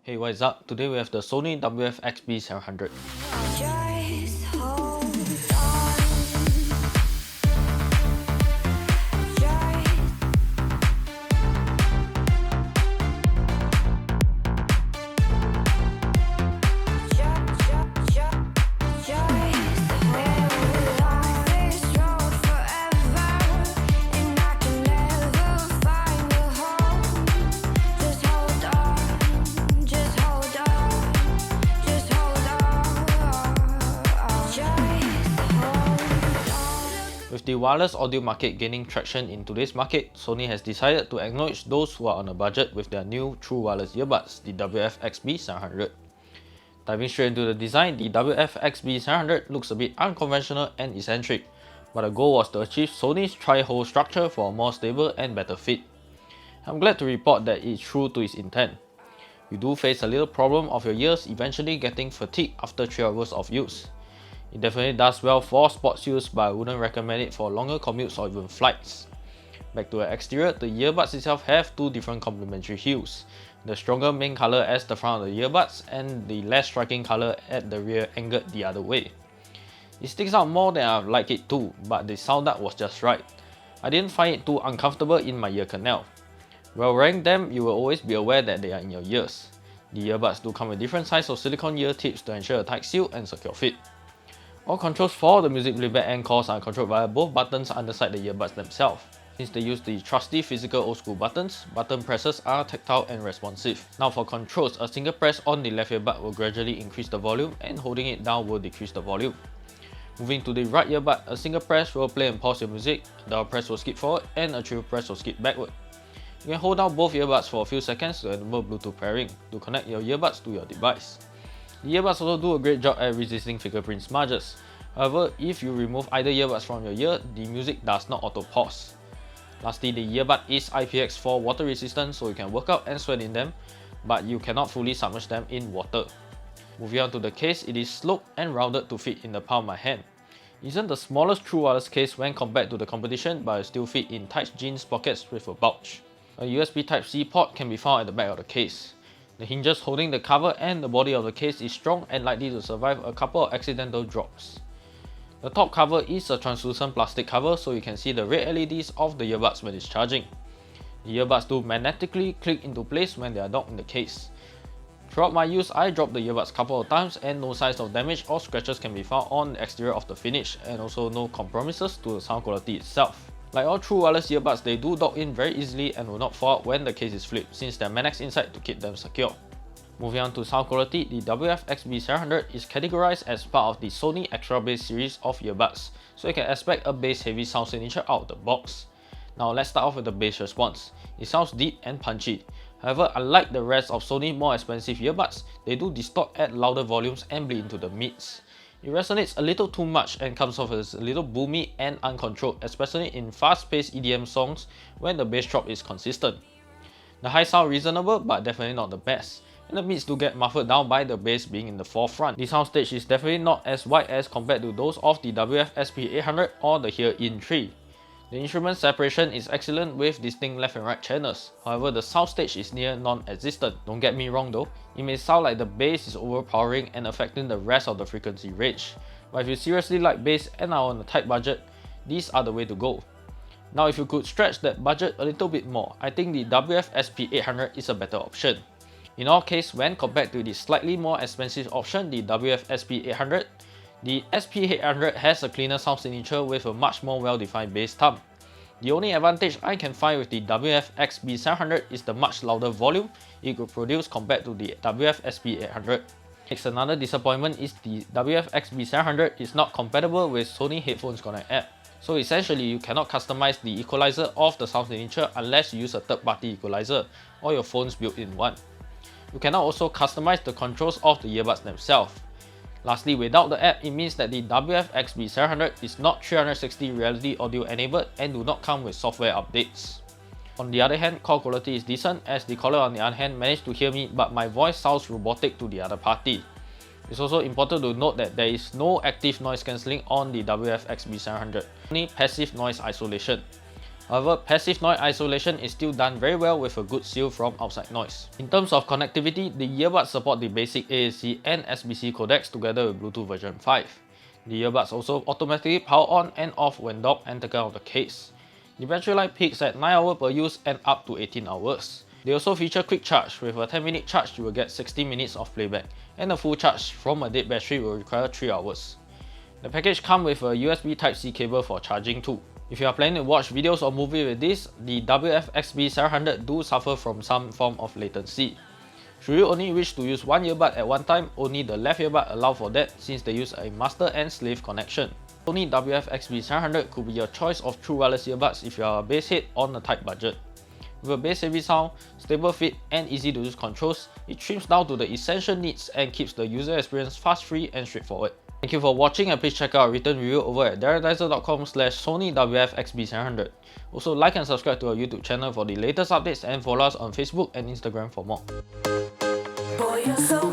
Hey, what is up? Today we have the Sony WF-XB700. With the wireless audio market gaining traction in today's market, Sony has decided to acknowledge those who are on a budget with their new true wireless earbuds, the WF-XB700. Diving straight into the design, the WF-XB700 looks a bit unconventional and eccentric, but the goal was to achieve Sony's tri-hole structure for a more stable and better fit. I'm glad to report that it is true to its intent. You do face a little problem of your ears eventually getting fatigued after 3 hours of use. It definitely does well for sports use, but I wouldn't recommend it for longer commutes or even flights. Back to the exterior, the earbuds itself have two different complementary hues. The stronger main color as the front of the earbuds and the less striking color at the rear angled the other way. It sticks out more than I'd like it to, but the sound out was just right. I didn't find it too uncomfortable in my ear canal. While wearing them, you will always be aware that they are in your ears. The earbuds do come with different sizes of silicone ear tips to ensure a tight seal and secure fit. All controls for the music playback and calls are controlled via both buttons underside the earbuds themselves. Since they use the trusty physical old school buttons, button presses are tactile and responsive. Now for controls, a single press on the left earbud will gradually increase the volume and holding it down will decrease the volume. Moving to the right earbud, a single press will play and pause your music, a double press will skip forward and a triple press will skip backward. You can hold down both earbuds for a few seconds to enable Bluetooth pairing to connect your earbuds to your device. The earbuds also do a great job at resisting fingerprint smudges. However, if you remove either earbuds from your ear, the music does not auto-pause. Lastly, the earbud is IPX4 water resistant, so you can work out and sweat in them, but you cannot fully submerge them in water. Moving on to the case, it is sloped and rounded to fit in the palm of my hand. It isn't the smallest true wireless case when compared to the competition, but it still fit in tight jeans pockets with a pouch. A USB Type-C port can be found at the back of the case. The hinges holding the cover and the body of the case is strong and likely to survive a couple of accidental drops. The top cover is a translucent plastic cover, so you can see the red LEDs of the earbuds when it's charging. The earbuds do magnetically click into place when they are docked in the case. Throughout my use, I dropped the earbuds a couple of times and no signs of damage or scratches can be found on the exterior of the finish, and also no compromises to the sound quality itself. Like all true wireless earbuds, they do dock in very easily and will not fall out when the case is flipped, since there are magnets inside to keep them secure. Moving on to sound quality, the WF-XB700 is categorized as part of the Sony Extra Bass series of earbuds, so you can expect a bass-heavy sound signature out of the box. Now let's start off with the bass response. It sounds deep and punchy. However, unlike the rest of Sony's more expensive earbuds, they do distort at louder volumes and bleed into the mids. It resonates a little too much and comes off as a little boomy and uncontrolled, especially in fast-paced EDM songs when the bass drop is consistent. The highs sound reasonable, but definitely not the best, and the mids do get muffled down by the bass being in the forefront. The soundstage is definitely not as wide as compared to those of the WF-SP800 or the Here-In 3. The instrument separation is excellent with distinct left and right channels. However, the soundstage is near non-existent. Don't get me wrong though, it may sound like the bass is overpowering and affecting the rest of the frequency range. But if you seriously like bass and are on a tight budget, these are the way to go. Now if you could stretch that budget a little bit more, I think the WF-SP800 is a better option. In our case, when compared to the slightly more expensive option, the WF-SP800, the SP800 has a cleaner sound signature with a much more well-defined bass thumb. The only advantage I can find with the WF-XB700 is the much louder volume it could produce compared to the WF-SP800. Next, another disappointment is the WF-XB700 is not compatible with Sony Headphones Connect app. So essentially, you cannot customize the equalizer of the sound signature unless you use a third-party equalizer or your phone's built-in one. You cannot also customize the controls of the earbuds themselves. Lastly, without the app, it means that the WF-XB700 is not 360 reality audio enabled and do not come with software updates. On the other hand, call quality is decent, as the caller on the other hand managed to hear me, but my voice sounds robotic to the other party. It's also important to note that there is no active noise cancelling on the WF-XB700, only passive noise isolation. However, passive noise isolation is still done very well with a good seal from outside noise. In terms of connectivity, the earbuds support the basic AAC and SBC codecs together with Bluetooth version 5. The earbuds also automatically power on and off when docked and taken out of the case. The battery life peaks at 9 hours per use and up to 18 hours. They also feature quick charge. With a 10-minute charge, you will get 60 minutes of playback, and a full charge from a dead battery will require 3 hours. The package comes with a USB Type-C cable for charging too. If you are planning to watch videos or movies with this, the WF-XB700 do suffer from some form of latency. Should you only wish to use one earbud at one time, only the left earbud allows for that since they use a master and slave connection. Sony WF-XB700 could be your choice of true wireless earbuds if you are a bass head on a tight budget. With a bass-heavy sound, stable fit, and easy-to-use controls, it trims down to the essential needs and keeps the user experience fast, free, and straightforward. Thank you for watching, and please check out our written review over at DARADISER.com/Sony WF-XB700. Also, like and subscribe to our YouTube channel for the latest updates and follow us on Facebook and Instagram for more. Boy, you're so